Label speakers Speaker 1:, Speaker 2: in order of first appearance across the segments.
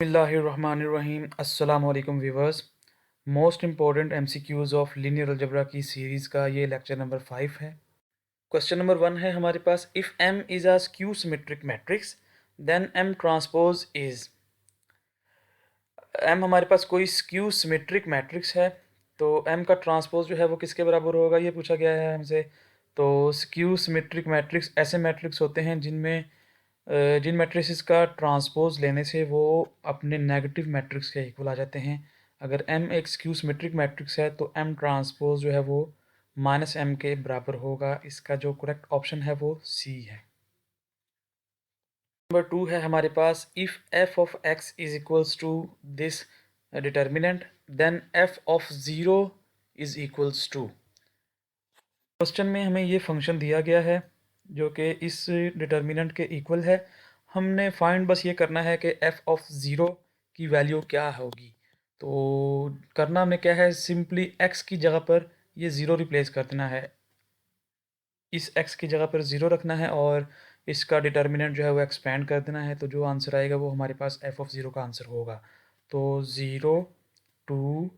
Speaker 1: बिस्मिल्लाहिर्रहमानिर्रहीम। अस्सलाम वालेकुम viewers. Most important MCQs of linear algebra की सीरीज़ का ये लेक्चर नंबर 5 है। क्वेश्चन नंबर 1 है हमारे पास, if M is a skew symmetric matrix then M transpose is. M हमारे पास कोई स्क्यू सिमेट्रिक मैट्रिक्स है, तो एम का ट्रांसपोज जो है वो किसके बराबर होगा, ये पूछा गया है हमसे। तो स्क्यू सिमेट्रिक मैट्रिक्स ऐसे मैट्रिक्स होते हैं जिनमें जिन मैट्रिसेस का ट्रांसपोज लेने से वो अपने नेगेटिव मैट्रिक्स के इक्वल आ जाते हैं। अगर एम एक स्क्यू सिमेट्रिक मैट्रिक्स है तो एम ट्रांसपोज जो है वो माइनस एम के बराबर होगा। इसका जो करेक्ट ऑप्शन है वो सी है। नंबर 2 है हमारे पास, if f of x is equals to this determinant then f of zero is equals to. Question में हमें ये फंक्शन दिया गया है जो कि इस डिटर्मिनेंट के इक्वल है। हमने फाइंड बस ये करना है कि एफ ऑफ ज़ीरो की वैल्यू क्या होगी। तो करना हमने क्या है, सिंपली एक्स की जगह पर ये ज़ीरो रिप्लेस कर देना है। इस एक्स की जगह पर ज़ीरो रखना है और इसका डिटर्मिनेंट जो है वो एक्सपेंड कर देना है। तो जो आंसर आएगा वो हमारे पास एफ ऑफ ज़ीरो का आंसर होगा। तो ज़ीरो, टू,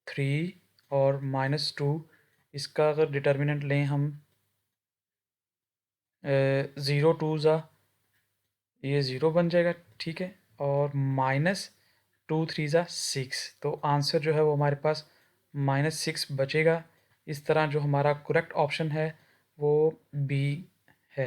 Speaker 1: थ्री और माइनस टू, इसका अगर डिटर्मिनेंट लें हम, ज़ीरो टू ज़ा ये ज़ीरो बन जाएगा, ठीक है। और माइनस टू थ्री ज़ा सिक्स, तो आंसर जो है वो हमारे पास माइनस सिक्स बचेगा। इस तरह जो हमारा करेक्ट ऑप्शन है वो बी है।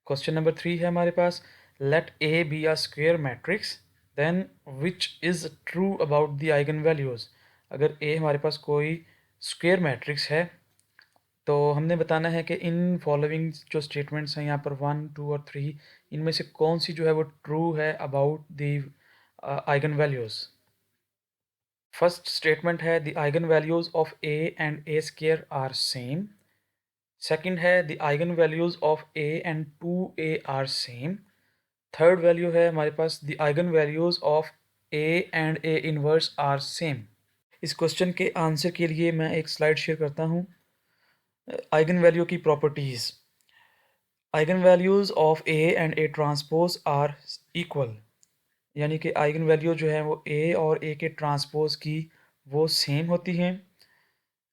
Speaker 1: क्वेश्चन नंबर 3 है हमारे पास, let A be a square matrix then which is true about the eigen values. अगर ए हमारे पास कोई स्क्वेयर मैट्रिक्स है तो हमने बताना है कि इन फॉलोइंग जो स्टेटमेंट्स हैं यहाँ पर 1, 2 और 3, इनमें से कौन सी जो है वो ट्रू है about the eigen values. First statement है, the eigen values of A and A square are same. Second है, the eigen values of A and 2a are same. Third value है हमारे पास, the eigen values of A and A inverse are same. इस question के answer के लिए मैं एक स्लाइड शेयर करता हूँ। आइगन वैल्यू की properties. Eigen values of A and A transpose are equal, यानी कि आइगन वैल्यू जो है वो ए और ए के ट्रांसपोज की वो सेम होती हैं।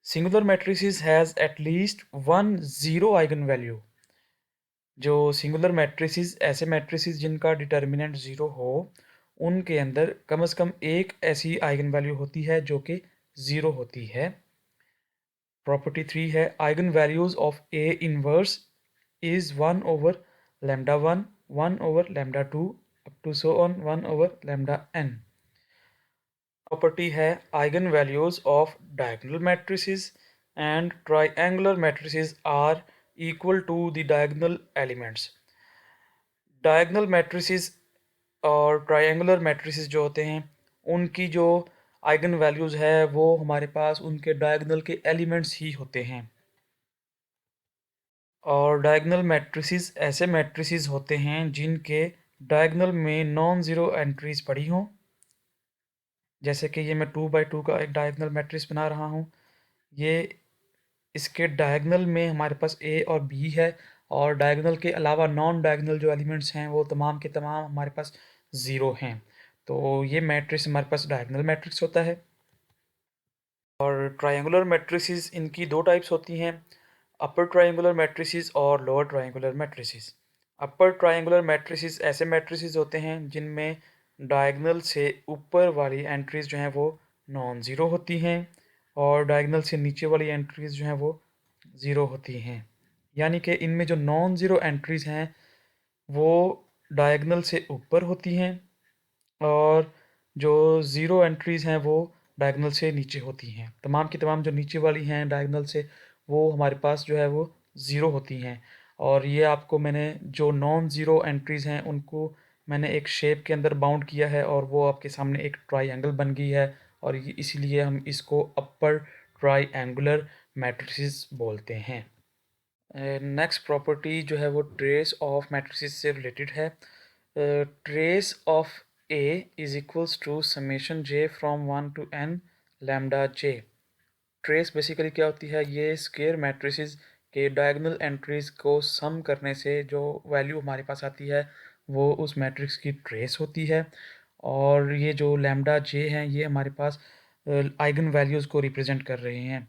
Speaker 1: Singular matrices has at least one zero eigen value. जो सिंगुलर मैट्रिसेस, ऐसे मैट्रिसेस जिनका डिटर्मिनेंट ज़ीरो हो, उनके अंदर कम से कम एक ऐसी आइगन वैल्यू होती है जो कि ज़ीरो होती है। प्रॉपर्टी 3 है, eigen values of A inverse is 1 over lambda 1, 1 over lambda 2, up to so on 1 over lambda n. Property है, eigen values of diagonal matrices and triangular matrices are equal to the diagonal elements. Diagonal matrices और triangular matrices जो होते हैं उनकी जो eigen values है वो हमारे पास उनके डायगोनल के एलिमेंट्स ही होते हैं। और डायगोनल मैट्रिसेस ऐसे मैट्रिसेस होते हैं जिनके डायगोनल में नॉन ज़ीरो एंट्रीज पड़ी हों। जैसे कि ये मैं 2 बाई 2 का एक डायगोनल मैट्रिक्स बना रहा हूँ। ये इसके डायगोनल में हमारे पास ए और बी है, और डायगोनल के अलावा नॉन डायगोनल जो एलिमेंट्स हैं वो तमाम के तमाम हमारे पास ज़ीरो हैं। तो ये मैट्रिक्स हमारे पास डायगोनल मैट्रिक्स होता है। और ट्रायंगुलर मैट्रिसेस इनकी दो टाइप्स होती हैं, अपर ट्रायंगुलर मैट्रिसेस और lower triangular matrices. Upper triangular matrices ऐसे मैट्रिसेस होते हैं जिनमें डायगोनल से ऊपर वाली एंट्रीज जो हैं वो नॉन ज़ीरो होती हैं और डायगोनल से नीचे वाली एंट्रीज जो हैं वो ज़ीरो होती हैं। यानी कि इनमें जो नॉन ज़ीरो एंट्रीज हैं वो डायगोनल से ऊपर होती हैं और जो ज़ीरो एंट्रीज़ हैं वो डायगोनल से नीचे होती हैं। तमाम की तमाम जो नीचे वाली हैं डायगोनल से, वो हमारे पास जो है वो ज़ीरो होती हैं। और ये आपको मैंने जो नॉन ज़ीरो एंट्रीज़ हैं उनको मैंने एक शेप के अंदर बाउंड किया है और वो आपके सामने एक ट्रायंगल बन गई है, और ये इसीलिए हम इसको अपर ट्रायंगुलर मैट्रिसेस बोलते हैं। नेक्स्ट प्रॉपर्टी जो है वो ट्रेस ऑफ मैट्रिसेस से रिलेटेड है। Trace of A is equals to summation j from 1 to n lambda j. Trace basically क्या होती है, ये स्क्वायर मैट्रिसेस के डायगोनल एंट्रीज को सम करने से जो वैल्यू हमारे पास आती है वो उस मैट्रिक्स की ट्रेस होती है। और ये जो लैम्डा जे हैं ये हमारे पास आइगन वैल्यूज़ को रिप्रेजेंट कर रहे हैं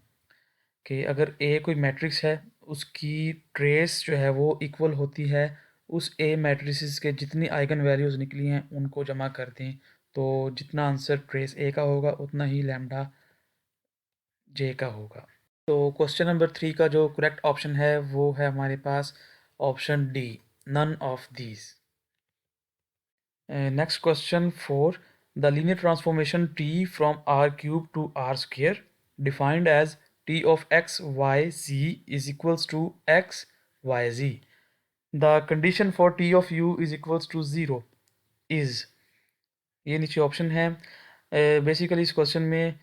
Speaker 1: कि अगर ए कोई मैट्रिक्स है उसकी ट्रेस जो है वो इक्वल होती है उस ए मैट्रिसेस के जितनी आइगन वैल्यूज़ निकली हैं उनको जमा कर दें, तो जितना आंसर ट्रेस ए का होगा उतना ही लैम्डा जे का होगा। तो क्वेश्चन नंबर 3 का जो करेक्ट ऑप्शन है वो है हमारे पास option D, none of these. Next question 4, the linear transformation T from R cube to R square defined as T of x y z is equals to x y z. The condition for T of u is equals to zero is, ये नीचे option है। Basically इस question में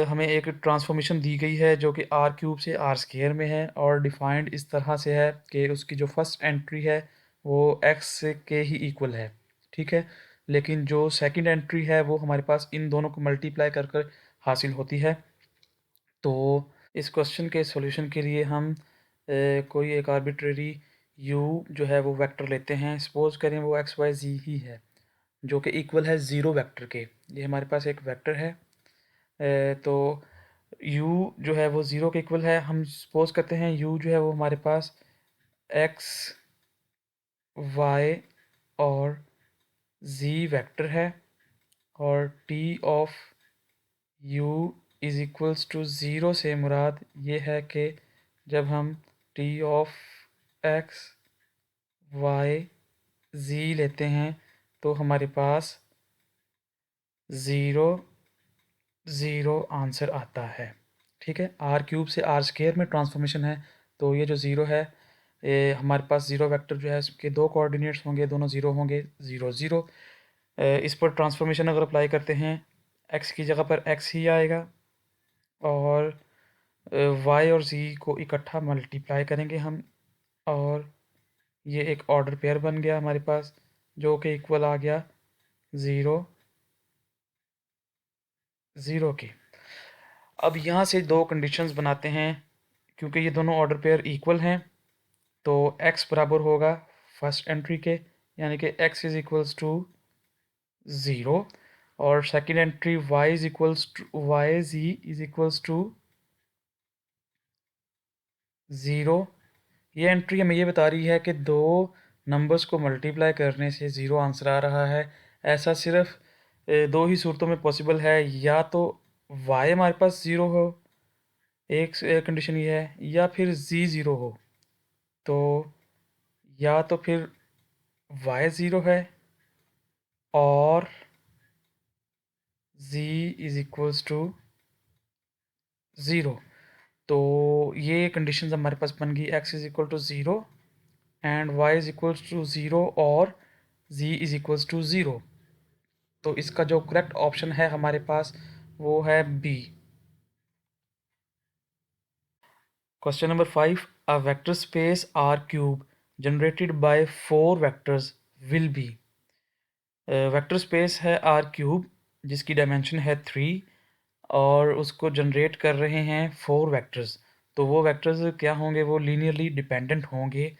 Speaker 1: हमें एक transformation दी गई है जो कि आर क्यूब से आर स्क्वेयर में है और डिफाइंड इस तरह से है कि उसकी जो फर्स्ट एंट्री है वो एक्स के ही इक्वल है, ठीक है। लेकिन जो सेकंड एंट्री है वो हमारे पास इन दोनों को मल्टीप्लाई कर कर हासिल होती है। तो इस क्वेश्चन के सॉल्यूशन के लिए हम कोई एक आर्बिट्रेरी यू जो है वो वेक्टर लेते हैं। सपोज करें वो एक्स वाई जी ही है जो कि इक्वल है ज़ीरो वेक्टर के। ये हमारे पास एक वेक्टर है। तो u जो है वो ज़ीरो के इक्वल है। हम सपोज करते हैं u जो है वो हमारे पास x y और z वेक्टर है और t of u is equals to zero से मुराद ये है कि जब हम t of x y z लेते हैं तो हमारे पास ज़ीरो ज़ीरो आंसर आता है, ठीक है। आर क्यूब से आर स्क्वेयर में ट्रांसफॉर्मेशन है तो ये जो ज़ीरो है हमारे पास ज़ीरो वेक्टर जो है इसके दो कोऑर्डिनेट्स होंगे, दोनों ज़ीरो होंगे, ज़ीरो ज़ीरो। इस पर ट्रांसफॉर्मेशन अगर अप्लाई करते हैं एक्स की जगह पर एक्स ही आएगा और वाई और जी को इकट्ठा मल्टीप्लाई करेंगे हम और ये एक ऑर्डर पेयर बन गया हमारे पास जो कि इक्वल आ गया ज़ीरो ज़ीरो की। अब यहाँ से दो कंडीशंस बनाते हैं क्योंकि ये दोनों ऑर्डर पेयर इक्वल हैं तो x बराबर होगा फर्स्ट एंट्री के, यानी कि x is equals to zero और second entry y is equals to y z is equals to zero. ये एंट्री हमें ये बता रही है कि दो नंबर्स को मल्टीप्लाई करने से ज़ीरो आंसर आ रहा है। ऐसा सिर्फ दो ही सूरतों में पॉसिबल है, या तो y हमारे पास ज़ीरो हो, एक कंडीशन ये है, या फिर z ज़ीरो हो। तो या तो फिर y ज़ीरो है और z is equals to zero. तो ये कंडीशंस हमारे पास बन गई, x is equal to zero and y is equals to zero और z is equals to zero. तो इसका जो करेक्ट ऑप्शन है हमारे पास वो है B. Question number 5, a vector space R cube generated by four vectors will be. Vector space है आर क्यूब जिसकी डायमेंशन है 3 और उसको जनरेट कर रहे हैं फोर वेक्टर्स। तो वो वेक्टर्स क्या होंगे, वो लीनियरली डिपेंडेंट होंगे।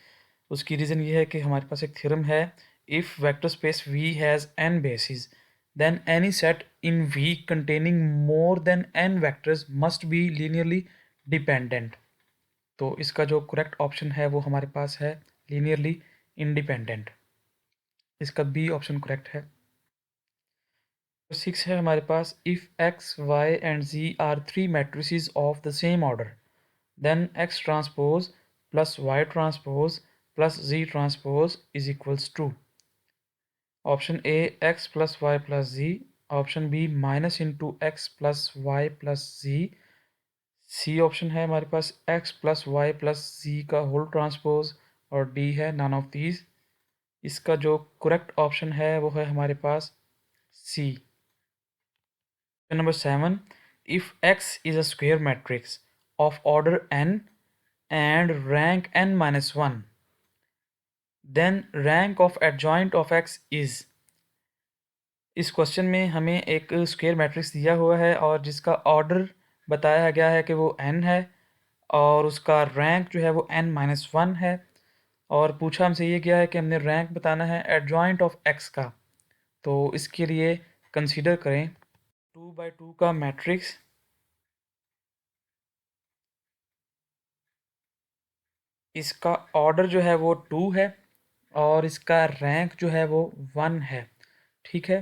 Speaker 1: उसकी रीज़न ये है कि हमारे पास एक थ्योरम है, if vector space V has n basis then any set in V containing more than n vectors must be linearly dependent. तो इसका जो करेक्ट ऑप्शन है वो हमारे पास है लीनियरली इंडिपेंडेंट। इसका बी ऑप्शन करेक्ट है। 6 है हमारे पास, if X Y and Z are three matrices of the same order then X transpose plus Y transpose plus Z transpose is equals to. Option A X plus Y plus Z, option B minus into X plus Y plus Z, C option है हमारे पास X plus Y plus Z का whole transpose और D है none of these. इसका जो correct option है वो है हमारे पास सी। Number 7, if X is a square matrix of order n and rank n minus 1 then rank of adjoint of X is। इस क्वेश्चन में हमें एक स्क्वायर मैट्रिक्स दिया हुआ है और जिसका ऑर्डर बताया गया है कि वो n है और उसका रैंक जो है वो n माइनस वन है। और पूछा हमसे ये गया है कि हमने रैंक बताना है एडजॉइंट ऑफ एक्स का। तो इसके लिए कंसीडर करें 2 by 2 का मैट्रिक्स, इसका ऑर्डर जो है वो 2 है और इसका रैंक जो है वो 1 है। ठीक है,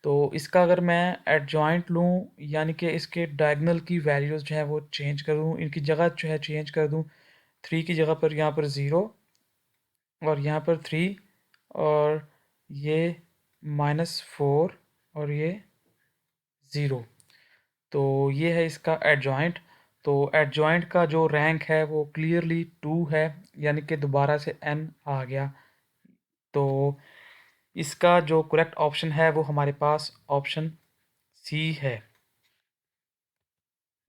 Speaker 1: तो इसका अगर मैं एडजॉइंट लूँ, यानी कि इसके डायगोनल की वैल्यूज़ जो है वो चेंज कर दूँ, इनकी जगह जो है चेंज कर दूँ। 3 की जगह पर यहाँ पर 0 और यहाँ पर 3 और ये -4 और ये 0। तो ये है इसका एडजॉइंट। तो एडजॉइंट का जो रैंक है वो क्लियरली 2 है, यानी कि दोबारा से n आ गया। तो इसका जो करेक्ट ऑप्शन है वो हमारे पास ऑप्शन सी है।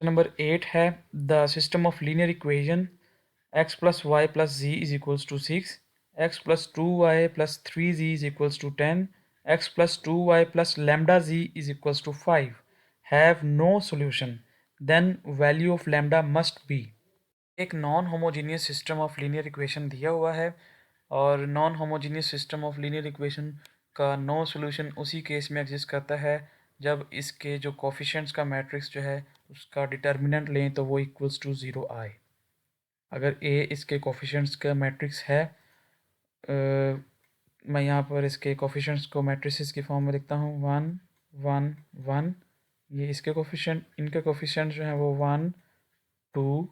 Speaker 1: नंबर 8 है the system of linear equation x plus Y plus z is equals to 6, x plus 2y plus 3z is equals to 10, x plus 2y plus lambda z is equals to 5 have no solution, then value of lambda must be. एक non homogeneous system of linear equation दिया हुआ है और non homogeneous system of linear equation का no solution उसी case में exist करता है जब इसके जो कोफिशिएंट्स का मैट्रिक्स जो है उसका डिटर्मिनेंट लें तो वो इक्वल्स टू 0 आए। अगर ए इसके कोफिशिएंट्स का मैट्रिक्स है, मैं यहाँ पर इसके कोफिशिएंट्स को मैट्रिसेस की फॉर्म में लिखता हूँ 1 1 1। ये इसके कोफिशिएंट, इनके कोफिशिएंट्स जो हैं वो 1 2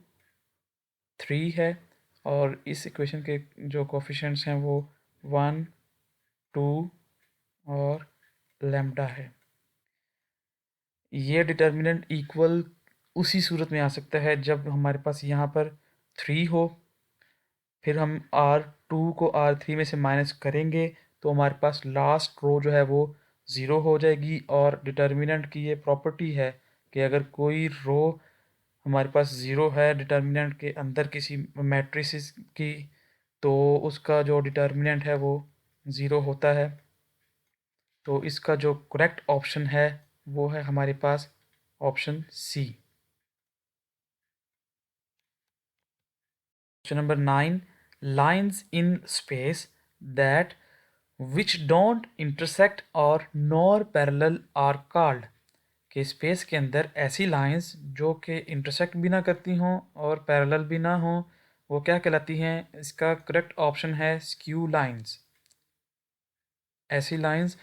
Speaker 1: 3 है और इस इक्वेशन के जो कोफिशिएंट्स हैं वो 1 2 और लैम्डा है। ये डिटर्मिनेंट इक्वल उसी सूरत में आ सकता है जब हमारे पास यहाँ पर 3 हो, फिर हम R2 को R3 में से माइनस करेंगे तो हमारे पास लास्ट रो जो है वो 0 हो जाएगी। और डिटर्मिनेंट की ये प्रॉपर्टी है कि अगर कोई रो हमारे पास 0 है डिटर्मिनेंट के अंदर किसी मैट्रिक्स की, तो उसका जो डिटर्मिनेंट है वो 0 होता है। तो इसका जो करेक्ट ऑप्शन है वो है हमारे पास option C. Question number 9. Lines in space that which don't intersect or nor parallel are called। कि स्पेस के अंदर ऐसी लाइंस जो कि इंटरसेक्ट भी ना करती हों और पैरेलल भी ना हों वो क्या कहलाती हैं? इसका करेक्ट ऑप्शन है स्क्यू लाइंस। ऐसी लाइंस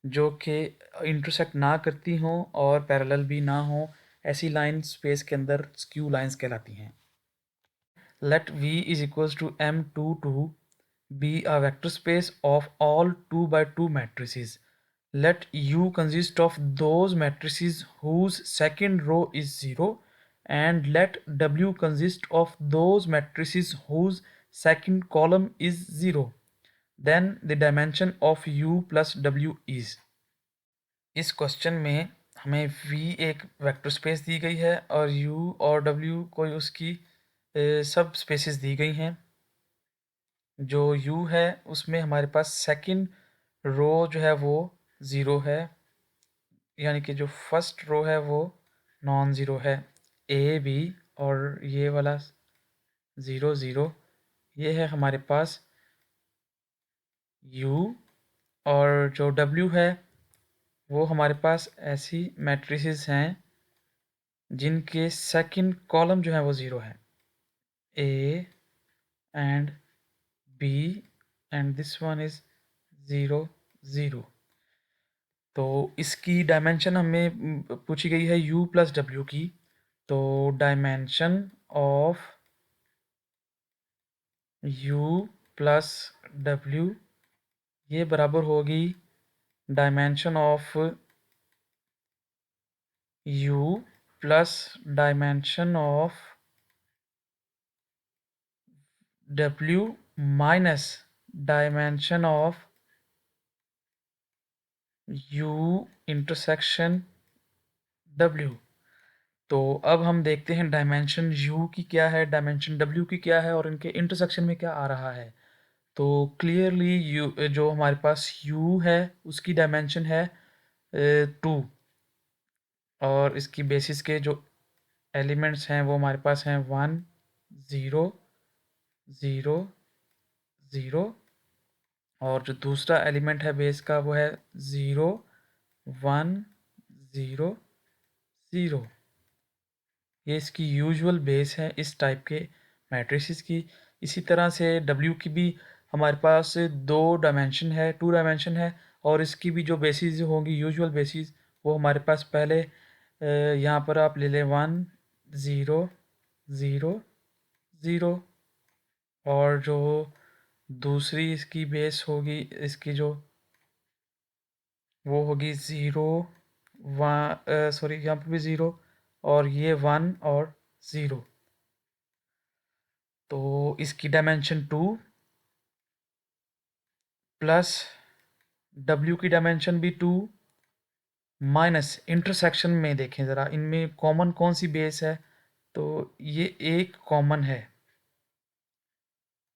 Speaker 1: जो कि इंटरसेक्ट ना करती हों और पैरेलल भी ना हों, ऐसी लाइंस स्पेस के अंदर स्क्यू लाइंस कहलाती हैं। Let V is equals to M22 be a vector space of all 2 by 2 matrices. Let U consist of those matrices whose second row is 0 and let W consist of those matrices whose second column is 0. Then the dimension of U plus W is। इस question में हमें V एक vector space दी गई है और U और W कोई उसकी सब स्पेसेस दी गई हैं। जो U है उसमें हमारे पास सेकंड रो जो है वो 0 है, यानी कि जो फर्स्ट रो है वो नॉन ज़ीरो है। ए बी और ये वाला 0 0, ये है हमारे पास U। और जो W है वो हमारे पास ऐसी मैट्रिसेस हैं जिनके सेकंड कॉलम जो है वो 0 है। A and B and this one is 0 0। तो इसकी डायमेंशन हमें पूछी गई है U प्लस W की। तो dimension of U plus W ये बराबर होगी dimension of U plus dimension of W minus dimension of U intersection W। तो अब हम देखते हैं डायमेंशन U की क्या है, डायमेंशन W की क्या है और इनके इंटरसेक्शन में क्या आ रहा है। तो क्लियरली यू जो हमारे पास U है उसकी डायमेंशन है 2 और इसकी बेसिस के जो एलिमेंट्स हैं वो हमारे पास हैं 1 0 0 ज़ीरो, और जो दूसरा एलिमेंट है बेस का वो है 0 1 0 0। ये इसकी यूजुअल बेस है इस टाइप के मैट्रिसेस की। इसी तरह से W की भी हमारे पास 2 डायमेंशन है, और इसकी भी जो बेसिस होंगी यूजुअल बेसिस, वो हमारे पास पहले यहाँ पर आप ले लें 1 0 0 0, और जो दूसरी इसकी बेस होगी इसकी जो वो होगी 0 1, सॉरी यहाँ पर भी 0, और ये 1 और 0। तो इसकी डायमेंशन 2 प्लस W की डायमेंशन भी 2 माइनस इंटरसेक्शन में देखें ज़रा इनमें कॉमन कौन सी बेस है, तो ये एक कॉमन है,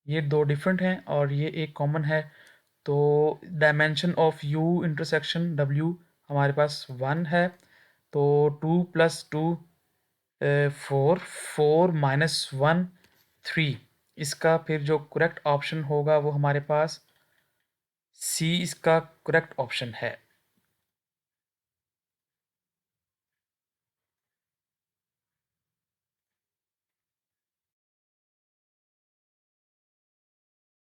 Speaker 1: ये दो डिफरेंट हैं और ये एक कॉमन है। तो dimension of U intersection W हमारे पास 1 है। तो 2 प्लस 2 4, 4 माइनस 1 3। इसका फिर जो करेक्ट ऑप्शन होगा वो हमारे पास C इसका करेक्ट ऑप्शन है।